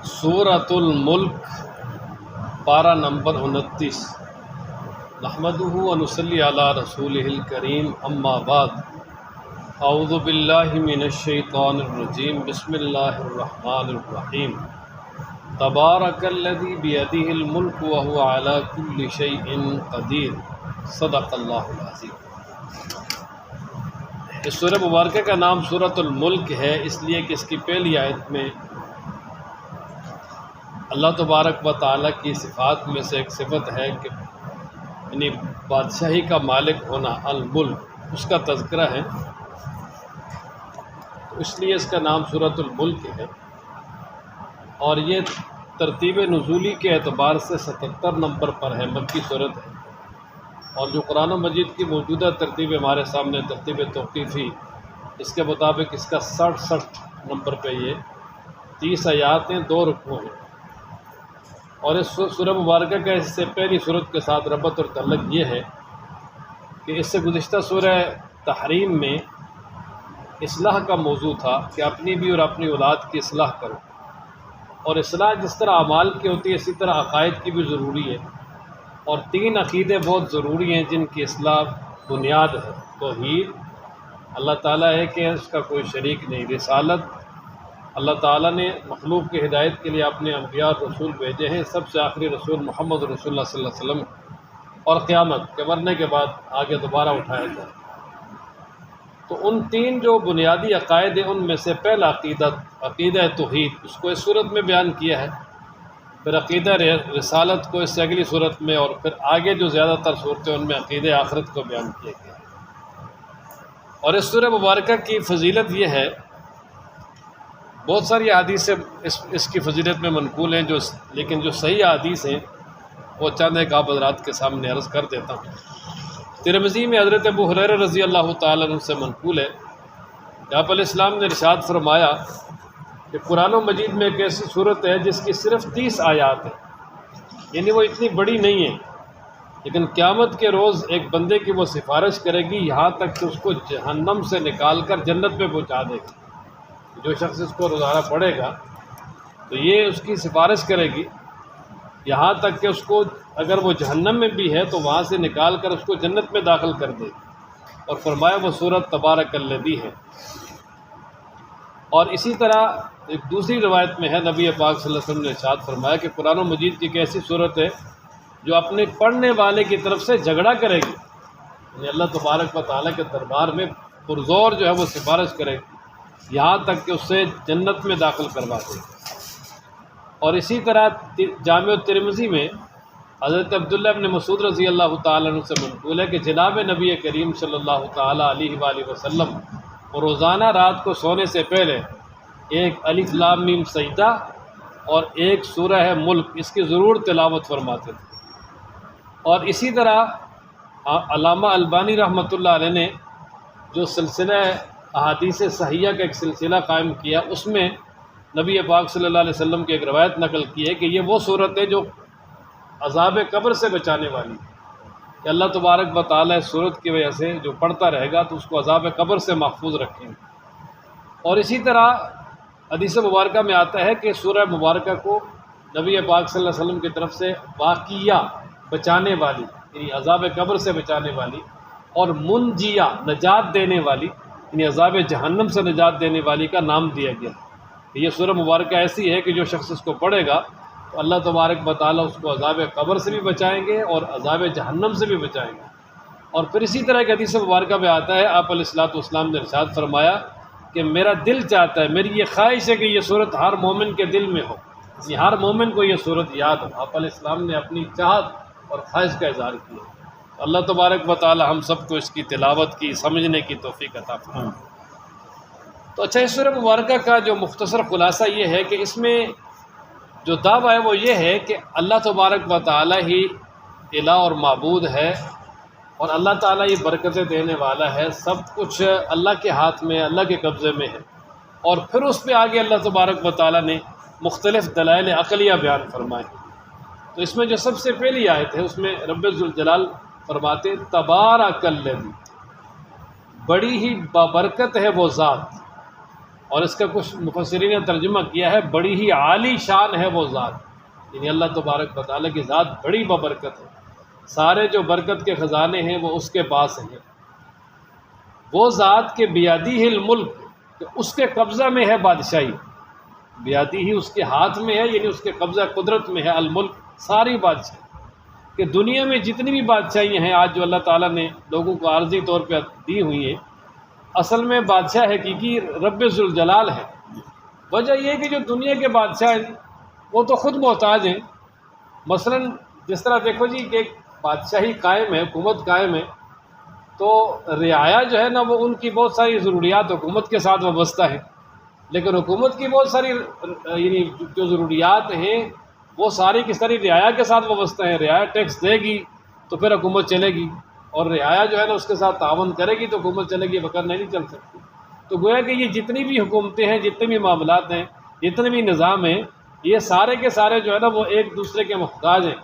سورۃ الملک پارہ نمبر 29۔ نحمدہ و نصلی علی رسولہ الکریم، اما بعد، اعوذ باللہ من الشیطان الرجیم، بسم اللہ الرحمن الرحیم۔ تبارک الذی بیدہ الملک وہو علی کل شیء قدیر، صدق اللہ العظیم۔ اس سورہ مبارکہ کا نام سورۃ الملک ہے اس لیے کہ اس کی پہلی آیت میں اللہ تبارک و تعالیٰ کی صفات میں سے ایک صفت ہے کہ یعنی بادشاہی کا مالک ہونا، الملک، اس کا تذکرہ ہے، تو اس لیے اس کا نام سورۃ الملک ہے۔ اور یہ ترتیب نزولی کے اعتبار سے 77 نمبر پر ہے، مکی صورت ہے۔ اور جو قرآن مجید کی موجودہ ترتیب ہمارے سامنے ترتیب توقیفی، اس کے مطابق اس کا 67 نمبر پہ یہ 30 آیات ہیں، 2 رکوع ہیں۔ اور اس سورہ مبارکہ کا اس سے پہلی صورت کے ساتھ ربط اور تعلق یہ ہے کہ اس سے گزشتہ سورہ تحریم میں اصلاح کا موضوع تھا کہ اپنی بھی اور اپنی اولاد کی اصلاح کرو، اور اصلاح جس طرح اعمال کی ہوتی ہے اسی طرح عقائد کی بھی ضروری ہے۔ اور 3 عقیدے بہت ضروری ہیں جن کی اصلاح بنیاد ہے: توحید، اللہ تعالیٰ ہے کہ اس کا کوئی شریک نہیں، رسالت، اللہ تعالیٰ نے مخلوق کی ہدایت کے لیے اپنے انبیاء اور رسول بھیجے ہیں، سب سے آخری رسول محمد رسول اللہ صلی اللہ علیہ وسلم، اور قیامت کے مرنے کے بعد آگے دوبارہ اٹھایا جائے۔ تو ان 3 جو بنیادی عقائد ہیں ان میں سے پہلا عقیدہ توحید، اس کو اس صورت میں بیان کیا ہے، پھر عقیدہ رسالت کو اس سے اگلی صورت میں، اور پھر آگے جو زیادہ تر صورتیں ان میں عقیدہ آخرت کو بیان کیا گیا ہے۔ اور اس سورہ مبارکہ کی فضیلت یہ ہے، بہت ساری احادیث اس کی فضیلت میں منقول ہیں، لیکن جو صحیح احادیث ہیں وہ چند ایک آپ حضرات کے سامنے عرض کر دیتا ہوں۔ ترمذی میں حضرت ابو ہریرہ رضی اللہ تعالیٰ عنہ سے منقول ہے کہ آپ علیہ السلام نے ارشاد فرمایا کہ قرآن مجید میں ایک ایسی صورت ہے جس کی صرف 30 آیات ہیں، یعنی وہ اتنی بڑی نہیں ہے، لیکن قیامت کے روز ایک بندے کی وہ سفارش کرے گی یہاں تک کہ اس کو جہنم سے نکال کر جنت میں پہنچا دے گی۔ جو شخص اس کو روزانہ پڑھے گا تو یہ اس کی سفارش کرے گی یہاں تک کہ اس کو اگر وہ جہنم میں بھی ہے تو وہاں سے نکال کر اس کو جنت میں داخل کر دے گی۔ اور فرمایا وہ سورۃ تبارک الذی ہے۔ اور اسی طرح ایک دوسری روایت میں ہے، نبی پاک صلی اللہ علیہ وسلم نے ارشاد فرمایا کہ قرآن مجید کی ایک ایسی صورت ہے جو اپنے پڑھنے والے کی طرف سے جھگڑا کرے گی، یعنی اللہ تبارک و تعالیٰ کے دربار میں پرزور جو ہے وہ سفارش کرے گی یہاں تک کہ اس سے جنت میں داخل کروا دے۔ اور اسی طرح جامع ترمذی میں حضرت عبداللہ ابن مسعود رضی اللہ تعالیٰ عنہ سے منقول ہے کہ جناب نبی کریم صلی اللہ تعالیٰ علیہ وآلہ وسلم روزانہ رات کو سونے سے پہلے ایک الف لام میم سجدہ اور ایک سورہ ہے ملک، اس کی ضرور تلاوت فرماتے تھے۔ اور اسی طرح علامہ البانی رحمۃ اللہ علیہ نے جو سلسلہ احادیث صحیحہ کا ایک سلسلہ قائم کیا، اس میں نبی پاک صلی اللہ علیہ وسلم کی ایک روایت نقل کی ہے کہ یہ وہ صورت ہے جو عذاب قبر سے بچانے والی ہے، کہ اللہ تبارک و تعالیٰ اس صورت کی وجہ سے جو پڑھتا رہے گا تو اس کو عذاب قبر سے محفوظ رکھیں گے۔ اور اسی طرح حدیث مبارکہ میں آتا ہے کہ سورہ مبارکہ کو نبی پاک صلی اللہ علیہ وسلم کی طرف سے واقعہ بچانے والی، یعنی عذاب قبر سے بچانے والی، اور منجیہ نجات دینے والی، یعنی عذاب جہنم سے نجات دینے والی کا نام دیا گیا۔ یہ سورہ مبارکہ ایسی ہے کہ جو شخص اس کو پڑھے گا تو اللہ تبارک و تعالیٰ اس کو عذاب قبر سے بھی بچائیں گے اور عذاب جہنم سے بھی بچائیں گے۔ اور پھر اسی طرح کی حدیث مبارکہ میں آتا ہے، آپ علیہ الصلوۃ والسلام نے ارشاد فرمایا کہ میرا دل چاہتا ہے، میری یہ خواہش ہے کہ یہ صورت ہر مومن کے دل میں ہو، ہر مومن کو یہ صورت یاد ہو۔ آپ علیہ السلام نے اپنی چاہت اور خواہش کا اظہار کیا۔ اللہ تبارک و تعالی ہم سب کو اس کی تلاوت کی سمجھنے کی توفیق عطا فرمائے۔ تو اچھا، اس سورہ مبارکہ کا جو مختصر خلاصہ یہ ہے کہ اس میں جو دعویٰ ہے وہ یہ ہے کہ اللہ تبارک و تعالی ہی الہ اور معبود ہے، اور اللہ تعالیٰ یہ برکتیں دینے والا ہے، سب کچھ اللہ کے ہاتھ میں، اللہ کے قبضے میں ہے۔ اور پھر اس پہ آگے اللہ تبارک و تعالیٰ نے مختلف دلائل عقلیہ بیان فرمائے۔ تو اس میں جو سب سے پہلی آیت ہے اس میں رب ذوالجلال فرماتے تبارک الذی، بڑی ہی بابرکت ہے وہ ذات، اور اس کا کچھ مفسرین نے ترجمہ کیا ہے بڑی ہی عالی شان ہے وہ ذات، یعنی اللہ تبارک و تعالیٰ کی ذات بڑی بابرکت ہے، سارے جو برکت کے خزانے ہیں وہ اس کے پاس ہیں۔ وہ ذات کے بیادی ہے الملک، کہ اس کے قبضہ میں ہے بادشاہی، بیادی ہی اس کے ہاتھ میں ہے، یعنی اس کے قبضہ قدرت میں ہے الملک، ساری بادشاہی، کہ دنیا میں جتنی بھی بادشاہیاں ہیں آج جو اللہ تعالیٰ نے لوگوں کو عارضی طور پہ دی ہوئی ہیں، اصل میں بادشاہ حقیقی رب ذوالجلال ہے۔ وجہ یہ کہ جو دنیا کے بادشاہ ہیں وہ تو خود محتاج ہیں۔ مثلا جس طرح دیکھو جی کہ ایک بادشاہی قائم ہے، حکومت قائم ہے، تو رعایا جو ہے نا وہ ان کی بہت ساری ضروریات حکومت کے ساتھ وابستہ ہیں، لیکن حکومت کی بہت ساری یعنی جو ضروریات ہیں وہ ساری کی ساری رعایا کے ساتھ وابستہ ہیں۔ رعایا ٹیکس دے گی تو پھر حکومت چلے گی، اور رعایا جو ہے نا اس کے ساتھ تعاون کرے گی تو حکومت چلے گی، بغیر نہیں چل سکتی۔ تو گویا کہ یہ جتنی بھی حکومتیں ہیں، جتنے بھی معاملات ہیں، جتنے بھی نظام ہیں، یہ سارے کے سارے جو ہے نا وہ ایک دوسرے کے محتاج ہیں۔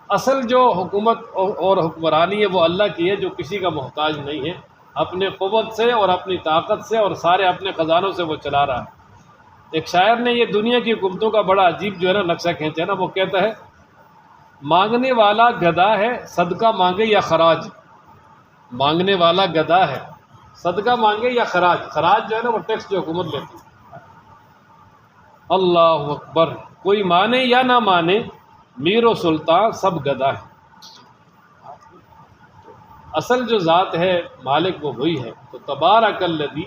اصل جو حکومت اور حکمرانی ہے وہ اللہ کی ہے، جو کسی کا محتاج نہیں ہے، اپنے قوت سے اور اپنی طاقت سے اور سارے اپنے خزانوں سے وہ چلا رہا ہے۔ ایک شاعر نے یہ دنیا کی حکومتوں کا بڑا عجیب جو ہے نا نقشہ کھینچا ہے نا، وہ کہتا ہے مانگنے والا گدھا ہے صدقہ مانگے یا خراج، مانگنے والا گدھا ہے صدقہ مانگے یا خراج، خراج جو ہے نا وہ ٹیکس جو حکومت لیتی ہے۔ اللہ اکبر، کوئی مانے یا نہ مانے میر و سلطان سب گدھا ہے۔ اصل جو ذات ہے مالک وہ وہی ہے۔ تو تبارک الذی،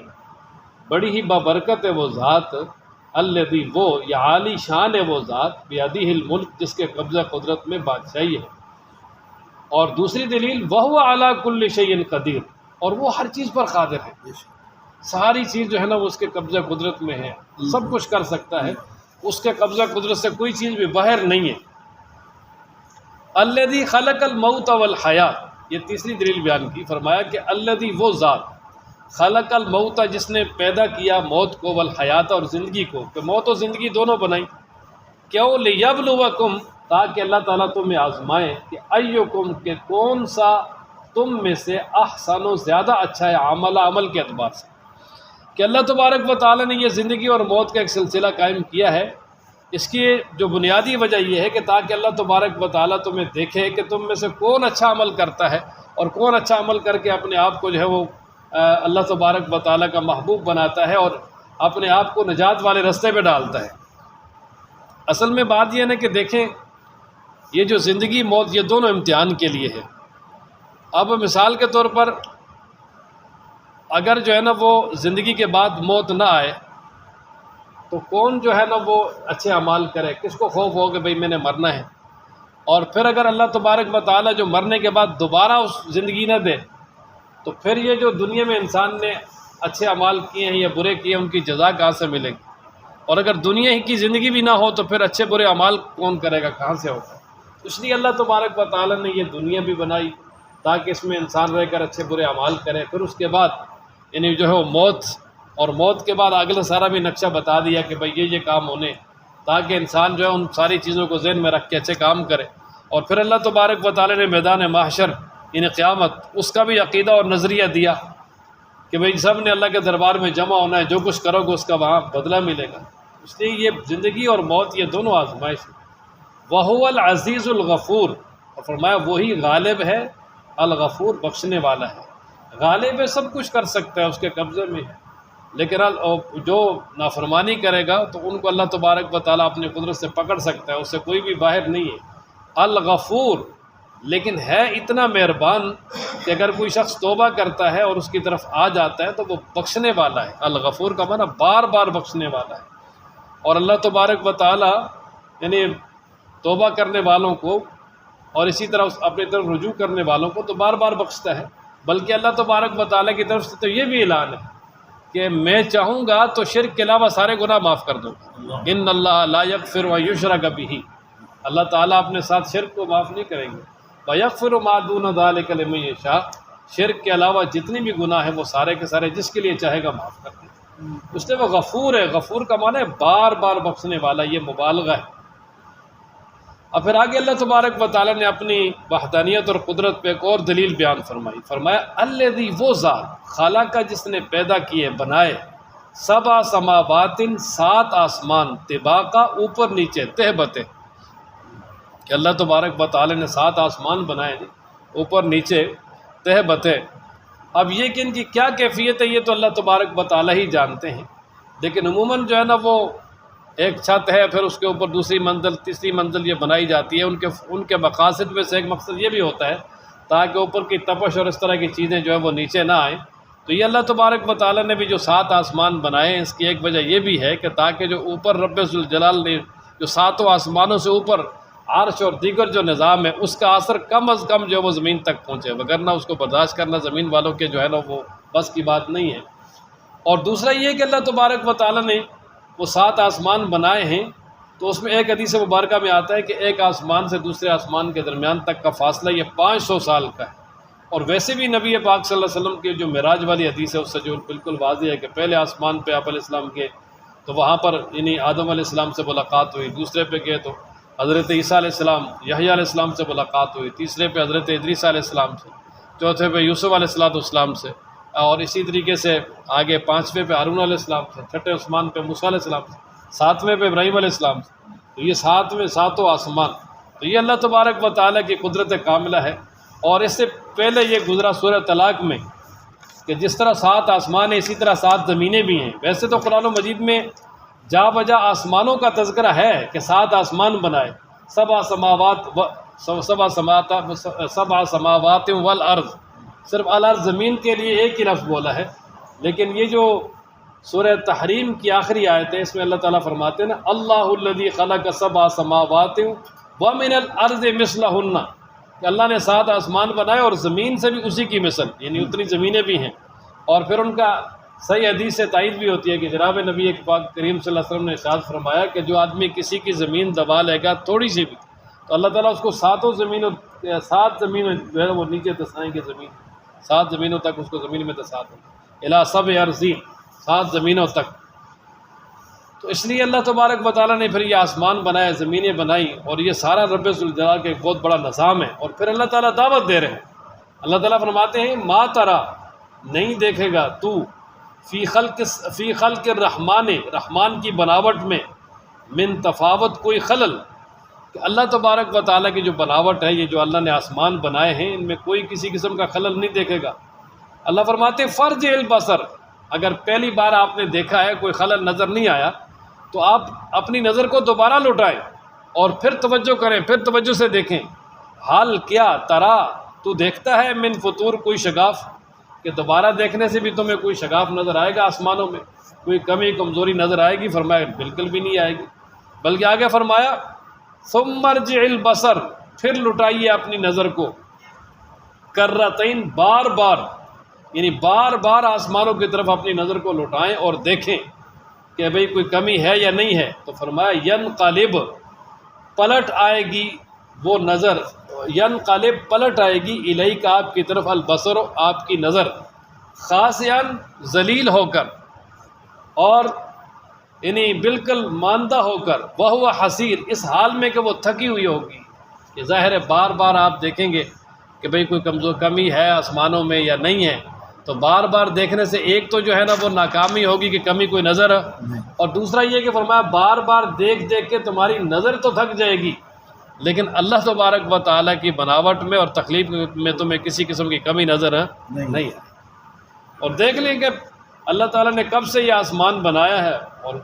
بڑی ہی بابرکت ہے وہ ذات، الذی وہ یا عالی شان ہے وہ ذات، بیدیہ الملک جس کے قبضہ قدرت میں بادشاہی ہے۔ اور دوسری دلیل وہو علی کل شیء قدیر، اور وہ ہر چیز پر قادر ہے، ساری چیز جو ہے نا وہ اس کے قبضہ قدرت میں ہے، سب کچھ کر سکتا ہے، اس کے قبضہ قدرت سے کوئی چیز بھی باہر نہیں ہے۔ الذی خلق الموت والحیات، یہ تیسری دلیل بیان کی، فرمایا کہ الذی وہ ذات خلق الموت جس نے پیدا کیا موت کو، والحیات اور زندگی کو، کہ موت و زندگی دونوں بنائی، کیوں؟ لیبلوکم، تاکہ اللہ تعالیٰ تمہیں آزمائے کہ ایکم، کہ کون سا تم میں سے احسن و زیادہ اچھا ہے عمل کے اعتبار سے، کہ اللہ تبارک و تعالیٰ نے یہ زندگی اور موت کا ایک سلسلہ قائم کیا ہے۔ اس کی جو بنیادی وجہ یہ ہے کہ تاکہ اللہ تبارک و تعالیٰ تمہیں دیکھے کہ تم میں سے کون اچھا عمل کرتا ہے، اور کون اچھا عمل کر کے اپنے آپ کو جو ہے وہ اللہ تبارک و تعالیٰ کا محبوب بناتا ہے اور اپنے آپ کو نجات والے رستے پہ ڈالتا ہے۔ اصل میں بات یہ ہے کہ دیکھیں یہ جو زندگی موت یہ دونوں امتحان کے لیے ہے۔ اب مثال کے طور پر اگر جو ہے نا وہ زندگی کے بعد موت نہ آئے تو کون جو ہے نا وہ اچھے اعمال کرے، کس کو خوف ہو کہ بھئی میں نے مرنا ہے؟ اور پھر اگر اللہ تبارک و تعالیٰ جو مرنے کے بعد دوبارہ اس زندگی نہ دے تو پھر یہ جو دنیا میں انسان نے اچھے اعمال کیے ہیں یا برے کیے ہیں ان کی جزا کہاں سے ملے گی؟ اور اگر دنیا ہی کی زندگی بھی نہ ہو تو پھر اچھے برے اعمال کون کرے گا، کہاں سے ہوگا؟ اس لیے اللہ تبارک و تعالیٰ نے یہ دنیا بھی بنائی تاکہ اس میں انسان رہ کر اچھے برے اعمال کرے، پھر اس کے بعد یعنی جو ہے وہ موت، اور موت کے بعد اگلا سارا بھی نقشہ بتا دیا کہ بھئی یہ کام ہونے، تاکہ انسان جو ہے ان ساری چیزوں کو ذہن میں رکھ کے اچھے کام کرے۔ اور پھر اللہ تبارک و تعالیٰ نے میدان محشر یعنی قیامت اس کا بھی عقیدہ اور نظریہ دیا کہ بھئی سب نے اللہ کے دربار میں جمع ہونا ہے، جو کچھ کرو گے اس کا وہاں بدلہ ملے گا۔ اس لیے یہ زندگی اور موت یہ دونوں آزمائش ہیں۔ وَهُوَ الْعَزِيزُ الْغَفُورُ، اور فرمایا وہی غالب ہے، الغفور بخشنے والا ہے۔ غالب ہے، سب کچھ کر سکتا ہے، اس کے قبضے میں ہے، لیکن جو نافرمانی کرے گا تو ان کو اللہ تبارک و تعالیٰ اپنی قدرت سے پکڑ سکتا ہے، اس سے کوئی بھی باہر نہیں ہے۔ الغفور، لیکن ہے اتنا مہربان کہ اگر کوئی شخص توبہ کرتا ہے اور اس کی طرف آ جاتا ہے تو وہ بخشنے والا ہے۔ الغفور کا معنی بار بار بخشنے والا ہے۔ اور اللہ تبارک و تعالیٰ یعنی توبہ کرنے والوں کو اور اسی طرح اپنی طرف رجوع کرنے والوں کو تو بار بار بخشتا ہے، بلکہ اللہ تبارک و تعالیٰ کی طرف سے تو یہ بھی اعلان ہے کہ میں چاہوں گا تو شرک کے علاوہ سارے گناہ معاف کر دوں گا۔ ان اللہ لا یغفر و یشرک بہ، اللہ تعالیٰ اپنے ساتھ شرک کو معاف نہیں کریں گے۔ وَيَغْفِرُ مَا دُونَ ذَلِكَ لِمَن يَشَاءُ، شرک کے علاوہ جتنے بھی گناہ ہیں وہ سارے کے سارے جس کے لیے چاہے گا معاف کر دیں۔ اس لیے وہ غفور ہے، غفور کا معنی ہے بار بار بخشنے والا، یہ مبالغہ ہے۔ اور پھر آگے اللہ تبارک و تعالیٰ نے اپنی وحدانیت اور قدرت پہ ایک اور دلیل بیان فرمائی، فرمایا الذی وہ ذات خلق کا جس نے پیدا کیے بنائے، سبع سماوات، 7 آسمان، طباقا اوپر نیچے، تہ بتہ، کہ اللہ تبارک و تعالی نے 7 آسمان بنائے ہیں اوپر نیچے تہ بتہ۔ اب یہ کہ ان کی کیا کیفیت ہے یہ تو اللہ تبارک و تعالی ہی جانتے ہیں، لیکن عموماً جو ہے نا وہ ایک چھت ہے، پھر اس کے اوپر دوسری منزل تیسری منزل یہ بنائی جاتی ہے۔ ان کے مقاصد میں سے ایک مقصد یہ بھی ہوتا ہے تاکہ اوپر کی تپش اور اس طرح کی چیزیں جو ہے وہ نیچے نہ آئیں۔ تو یہ اللہ تبارک و تعالی نے بھی جو 7 آسمان بنائے ہیں، اس کی ایک وجہ یہ بھی ہے کہ تاکہ جو اوپر رب ذوالجلال نے جو 7 آسمانوں سے اوپر عرش اور دیگر جو نظام ہے اس کا اثر کم از کم جو ہے وہ زمین تک پہنچے، وگرنہ اس کو برداشت کرنا زمین والوں کے جو ہے نا وہ بس کی بات نہیں ہے۔ اور دوسرا یہ کہ اللہ تبارک و تعالی نے وہ 7 آسمان بنائے ہیں، تو اس میں ایک حدیث مبارکہ میں آتا ہے کہ ایک آسمان سے دوسرے آسمان کے درمیان تک کا فاصلہ یہ 500 سال کا ہے۔ اور ویسے بھی نبی پاک صلی اللہ علیہ وسلم کی جو معراج والی حدیث ہے اس سے جو بالکل واضح ہے کہ پہلے آسمان پہ آپ علیہ السلام کے تو وہاں پر یعنی آدم علیہ السلام سے ملاقات ہوئی، دوسرے پہ گئے تو حضرت عیسیٰ علیہ السلام یحییٰ علیہ السلام سے ملاقات ہوئی، تیسرے پہ حضرت ادریس علیہ السلام سے، چوتھے پہ یوسف علیہ السلام سے، اور اسی طریقے سے آگے 5ویں پہ ہارون علیہ السلام سے، چھٹے عثمان پہ موسیٰ علیہ السلام سے، 7ویں پہ ابراہیم علیہ السلام سے۔ تو یہ 7 آسمان، تو یہ اللہ تبارک و تعالیٰ کی قدرت کاملہ ہے۔ اور اس سے پہلے یہ گزرا سورہ طلاق میں کہ جس طرح 7 آسمان ہیں اسی طرح 7 زمینیں بھی ہیں۔ ویسے تو قرآن مجید میں جا بجا آسمانوں کا تذکرہ ہے کہ 7 آسمان بنائے، 7 سماوات والارض، صرف الارض زمین کے لیے ایک ہی لفظ بولا ہے، لیکن یہ جو سورہ تحریم کی آخری آیت ہے اس میں اللہ تعالیٰ فرماتے ہیں نا اللہ الذی خلق 7 سماوات ومن الارض مثلہن، کہ اللہ نے 7 آسمان بنائے اور زمین سے بھی اسی کی مثل، یعنی اتنی زمینیں بھی ہیں۔ اور پھر ان کا صحیح حدیث سے تائید بھی ہوتی ہے کہ جناب نبی پاک کریم صلی اللہ علیہ وسلم نے ارشاد فرمایا کہ جو آدمی کسی کی زمین دبا لے گا تھوڑی سی بھی، تو اللہ تعالیٰ اس کو 7 زمینوں جو ہے وہ نیچے دسائیں گے، زمین 7 زمینوں تک اس کو زمین میں دسا دیں گے، الی 7 ارضین، 7 زمینوں تک۔ تو اس لیے اللہ تبارک و تعالیٰ نے پھر یہ آسمان بنائے، زمینیں بنائیں، اور یہ سارا رب ذوالجلال کا ایک بہت بڑا نظام ہے۔ اور پھر اللہ تعالیٰ دعوت دے رہے ہیں، اللہ تعالیٰ فرماتے ہیں ما ترا، نہیں دیکھے گا تو فی خلق الرحمن، رحمان کی بناوٹ میں، من تفاوت، کوئی خلل، کہ اللہ تبارک و تعالیٰ کی جو بناوٹ ہے، یہ جو اللہ نے آسمان بنائے ہیں ان میں کوئی کسی قسم کا خلل نہیں دیکھے گا۔ اللہ فرماتے ہیں فرج البصر، اگر پہلی بار آپ نے دیکھا ہے کوئی خلل نظر نہیں آیا تو آپ اپنی نظر کو دوبارہ لوٹائیں اور پھر توجہ کریں، پھر توجہ سے دیکھیں۔ حال کیا ترا، تو دیکھتا ہے من فطور، کوئی شگاف، کہ دوبارہ دیکھنے سے بھی تمہیں کوئی شگاف نظر آئے گا آسمانوں میں، کوئی کمی کمزوری نظر آئے گی؟ فرمایا بالکل بھی نہیں آئے گی، بلکہ آگے فرمایا ثم ارجع البصر، پھر لٹائیے اپنی نظر کو، کرتین، بار بار، یعنی بار بار آسمانوں کی طرف اپنی نظر کو لٹائیں اور دیکھیں کہ بھئی کوئی کمی ہے یا نہیں ہے۔ تو فرمایا ینقلب، پلٹ آئے گی وہ نظر، ینقلب، پلٹ آئے گی، الیک، آپ کی طرف، البصر، آپ کی نظر، خاسئن، ذلیل ہو کر، اور یعنی بالکل ماندہ ہو کر، وہو حسیر، اس حال میں کہ وہ تھکی ہوئی ہوگی۔ یہ ظاہر ہے بار بار آپ دیکھیں گے کہ بھئی کوئی کمی ہے آسمانوں میں یا نہیں ہے، تو بار بار دیکھنے سے ایک تو جو ہے نا وہ ناکامی ہوگی کہ کمی کوئی نظر ہے، اور دوسرا یہ کہ فرمایا بار بار دیکھ دیکھ کے تمہاری نظر تو تھک جائے گی، لیکن اللہ تبارک و تعالیٰ کی بناوٹ میں اور تخلیق میں تمہیں کسی قسم کی کمی نظر نہیں ہے۔ اور دیکھ لیں کہ اللہ تعالیٰ نے کب سے یہ آسمان بنایا ہے، اور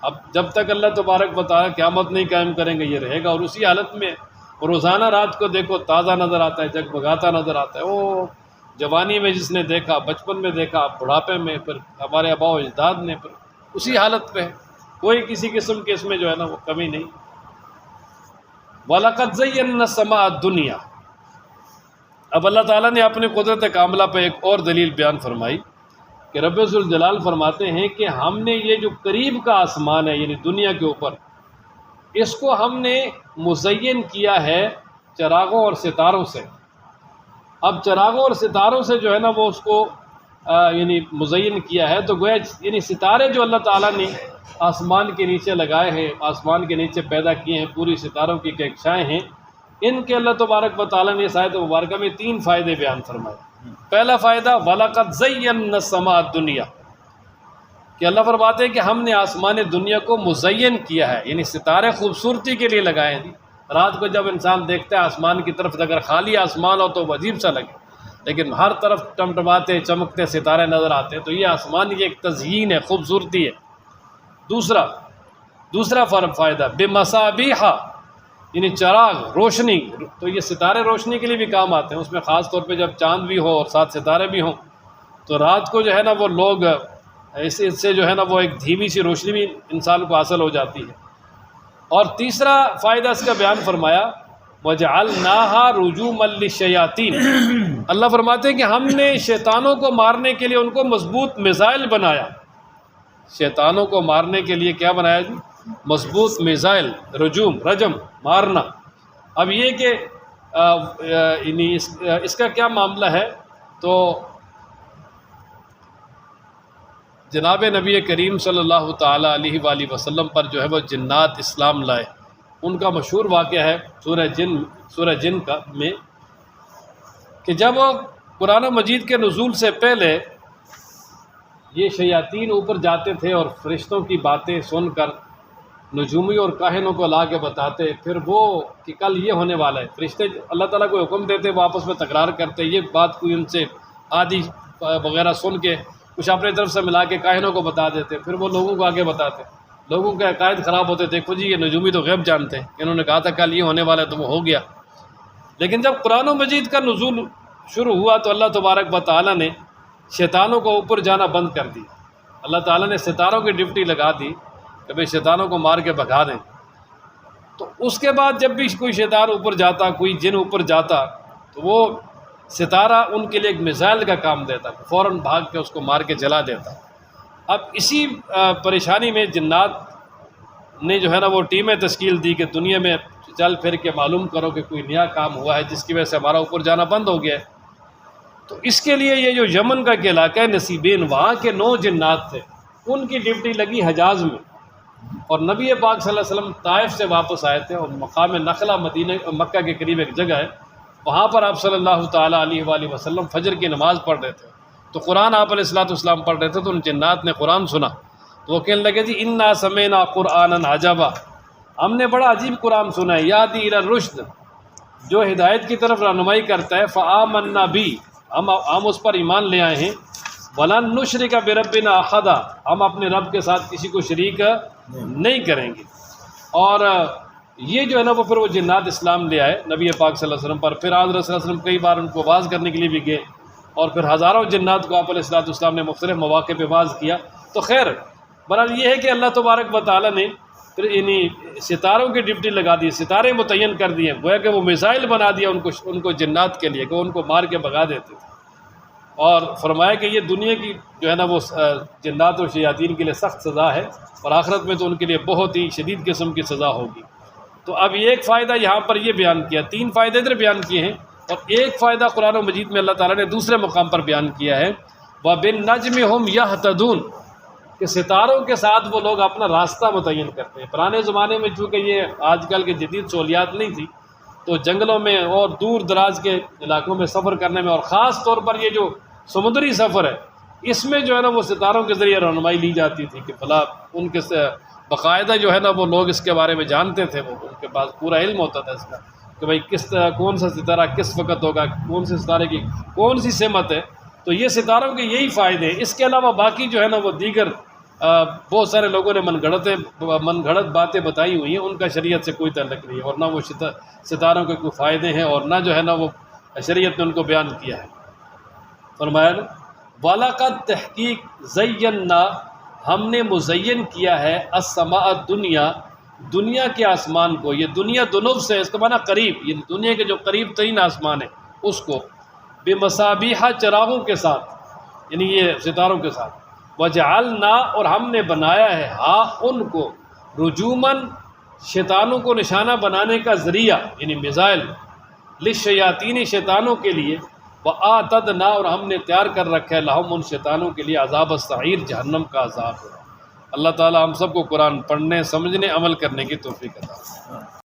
اب جب تک اللہ تبارک و تعالیٰ قیامت نہیں قائم کریں گے یہ رہے گا، اور اسی حالت میں روزانہ رات کو دیکھو تازہ نظر آتا ہے، جگمگاتا نظر آتا ہے۔ وہ جوانی میں جس نے دیکھا، بچپن میں دیکھا، بڑھاپے میں، پھر ہمارے آباء و اجداد نے، پھر اسی حالت پہ ہے، کوئی کسی قسم کے اس میں جو ہے نا وہ کمی نہیں۔ وَلَقَدْ زَيَّنَّا السَّمَاءَ الدُّنْيَا، اب اللہ تعالیٰ نے اپنی قدرت کاملہ پہ ایک اور دلیل بیان فرمائی کہ رب ذوالجلال فرماتے ہیں کہ ہم نے یہ جو قریب کا آسمان ہے یعنی دنیا کے اوپر، اس کو ہم نے مزین کیا ہے چراغوں اور ستاروں سے۔ اب چراغوں اور ستاروں سے جو ہے نا وہ اس کو یعنی مزین کیا ہے، تو گویا یعنی ستارے جو اللہ تعالیٰ نے آسمان کے نیچے لگائے ہیں، آسمان کے نیچے پیدا کیے ہیں، پوری ستاروں کی کہکشائیں ہیں، ان کے اللہ تبارک و تعالیٰ نے اس آیت مبارکہ میں 3 فائدے بیان فرمائے۔ پہلا فائدہ وَلَقَدْ زَيَّنَّا السَّمَاءَ الدُّنْيَا، کہ اللہ فرماتے ہیں کہ ہم نے آسمان دنیا کو مزین کیا ہے، یعنی ستارے خوبصورتی کے لیے لگائے ہیں۔ رات کو جب انسان دیکھتا ہے آسمان کی طرف، اگر خالی آسمان ہو تو وہ عجیب سا لگے، لیکن ہر طرف ٹمٹماتے چمکتے ستارے نظر آتے ہیں، تو یہ آسمان کی ایک تزئین ہے، خوبصورتی ہے۔ دوسرا فائدہ بمصابیح، یعنی چراغ، روشنی، تو یہ ستارے روشنی کے لیے بھی کام آتے ہیں، اس میں خاص طور پہ جب چاند بھی ہو اور ساتھ ستارے بھی ہوں تو رات کو جو ہے نا وہ لوگ اس سے جو ہے نا وہ ایک دھیمی سی روشنی بھی انسان کو حاصل ہو جاتی ہے۔ اور تیسرا فائدہ اس کا بیان فرمایا وَجَعَلْنَاهَا رُجُومًا لِلشَّيَاطِينِ، اللہ فرماتے ہیں کہ ہم نے شیطانوں کو مارنے کے لیے ان کو مضبوط میزائل بنایا۔ شیطانوں کو مارنے کے لیے کیا بنایا جی؟ مضبوط میزائل، رجوم، رجم، مارنا۔ اب یہ کہ اس کا کیا معاملہ ہے، تو جناب نبی کریم صلی اللہ تعالیٰ علیہ وآلہ وسلم پر جو ہے وہ جنات اسلام لائے۔ ان کا مشہور واقعہ ہے سورہ جن کا میں، کہ جب قرآن مجید کے نزول سے پہلے یہ شیاطین اوپر جاتے تھے اور فرشتوں کی باتیں سن کر نجومی اور کاہنوں کو لا کے بتاتے، پھر وہ کہ کل یہ ہونے والا ہے، فرشتے اللہ تعالیٰ کو حکم دیتے، وہ آپس میں تکرار کرتے، یہ بات کوئی ان سے آدھی وغیرہ سن کے کچھ اپنے طرف سے ملا کے کاہنوں کو بتا دیتے، پھر وہ لوگوں کو آگے بتاتے، لوگوں کے عقائد خراب ہوتے، دیکھو جی یہ نجومی تو غیب جانتے ہیں، انہوں نے کہا تھا کل یہ ہونے والا ہے تو وہ ہو گیا۔ لیکن جب قرآن و مجید کا نزول شروع ہوا تو اللہ تبارک و تعالیٰ نے شیطانوں کو اوپر جانا بند کر دی۔ اللہ تعالیٰ نے ستاروں کی ڈیوٹی لگا دی کہ بھئی شیطانوں کو مار کے بھگا دیں۔ تو اس کے بعد جب بھی کوئی شیطان اوپر جاتا، کوئی جن اوپر جاتا، تو وہ ستارہ ان کے لیے ایک میزائل کا کام دیتا، فوراً بھاگ کے اس کو مار کے جلا دیتا۔ اب اسی پریشانی میں جنات نے جو ہے نا وہ ٹیمیں تشکیل دی کہ دنیا میں چل پھر کے معلوم کرو کہ کوئی نیا کام ہوا ہے جس کی وجہ سے ہمارا اوپر جانا بند ہو گیا ہے۔ تو اس کے لیے یہ جو یمن کا علاقہ ہے نصیبین، وہاں کے 9 جنات تھے، ان کی ڈیوٹی لگی حجاز میں، اور نبی پاک صلی اللہ علیہ وسلم طائف سے واپس آئے تھے، اور مقام نخلا مکہ کے قریب ایک جگہ ہے، وہاں پر آپ صلی اللہ تعالیٰ علیہ وآلہ وسلم فجر کی نماز پڑھ رہے تھے، تو قرآن آپ علیہ السلام پڑھ رہے تھے، تو ان جنات نے قرآن سنا، تو وہ کہنے لگے جی انا سمعنا قرآنا عجبا، ہم نے بڑا عجیب قرآن سنا ہے، یہدی الی الرشد، جو ہدایت کی طرف رہنمائی کرتا ہے، فآمنا بی، ہم اس پر ایمان لے آئے ہیں، ولن نشرک بربنا احدا، ہم اپنے رب کے ساتھ کسی کو شریک نہیں کریں گے۔ اور یہ جو ہے نا وہ پھر وہ جنات اسلام لے آئے نبی پاک صلی اللہ علیہ وسلم پر، پھر حضرت صلی اللہ علیہ وسلم کئی بار ان کو واعظ کرنے کے لیے بھی گئے، اور پھر ہزاروں جنات کو آپ علیہ السلام نے مختلف مواقع پہ واعظ کیا۔ تو خیر بہرحال یہ ہے کہ اللہ تبارک و تعالیٰ نے پھر ستاروں کی ڈیوٹی لگا دی، ستارے متعین کر دیے، گویا کہ وہ میزائل بنا دیا ان کو جنات کے لیے کہ وہ ان کو مار کے بھگا دیتے تھے، اور فرمایا کہ یہ دنیا کی جو ہے نا وہ جنات اور شیاطین کے لیے سخت سزا ہے، اور آخرت میں تو ان کے لیے بہت ہی شدید قسم کی سزا ہوگی۔ تو اب ایک فائدہ یہاں پر یہ بیان کیا، 3 فائدے ادھر بیان کیے ہیں، اور ایک فائدہ قرآن و مجید میں اللہ تعالیٰ نے دوسرے مقام پر بیان کیا ہے، وَبِالنَّجْمِ هُمْ يَهْتَدُونَ، کہ ستاروں کے ساتھ وہ لوگ اپنا راستہ متعین کرتے ہیں۔ پرانے زمانے میں چونکہ یہ آج کل کے جدید سہولیات نہیں تھی، تو جنگلوں میں اور دور دراز کے علاقوں میں سفر کرنے میں، اور خاص طور پر یہ جو سمندری سفر ہے، اس میں جو ہے نا وہ ستاروں کے ذریعے رہنمائی لی جاتی تھی کہ فلاں ان کے باقاعدہ جو ہے نا وہ لوگ اس کے بارے میں جانتے تھے، وہ ان کے پاس پورا علم ہوتا تھا اس کا کہ بھئی کون سا ستارہ کس وقت ہوگا، کون سے ستارے کی کون سی سمت ہے۔ تو یہ ستاروں کے یہی فائدے ہیں، اس کے علاوہ باقی جو ہے نا وہ دیگر بہت سارے لوگوں نے من گھڑت باتیں بتائی ہوئی ہیں، ان کا شریعت سے کوئی تعلق نہیں ہے، اور نہ وہ ستاروں کے کوئی فائدے ہیں، اور نہ جو ہے نا وہ شریعت نے ان کو بیان کیا ہے۔ فرمایا نا وَلَقَدْ تحقیق زَيَّنَّا، ہم نے مزین کیا ہے السماء الدنیا، دنیا کے آسمان کو، یہ دنیا دنوب سے، اس کا معنی قریب، یہ دنیا کے جو قریب ترین آسمان ہے اس کو، بمصابیح، چراغوں کے ساتھ، یعنی یہ ستاروں کے ساتھ، وجعلنا، اور ہم نے بنایا ہے ان کو، رجوماً، شیطانوں کو نشانہ بنانے کا ذریعہ، یعنی میزائل، للشیاطین، شیطانوں کے لیے، وآتدنا، اور ہم نے تیار کر رکھا ہے لہم، ان شیطانوں کے لیے، عذاب السعیر، جہنم کا عذاب ہے۔ اللہ تعالی ہم سب کو قرآن پڑھنے، سمجھنے، عمل کرنے کی توفیق عطا فرمائے۔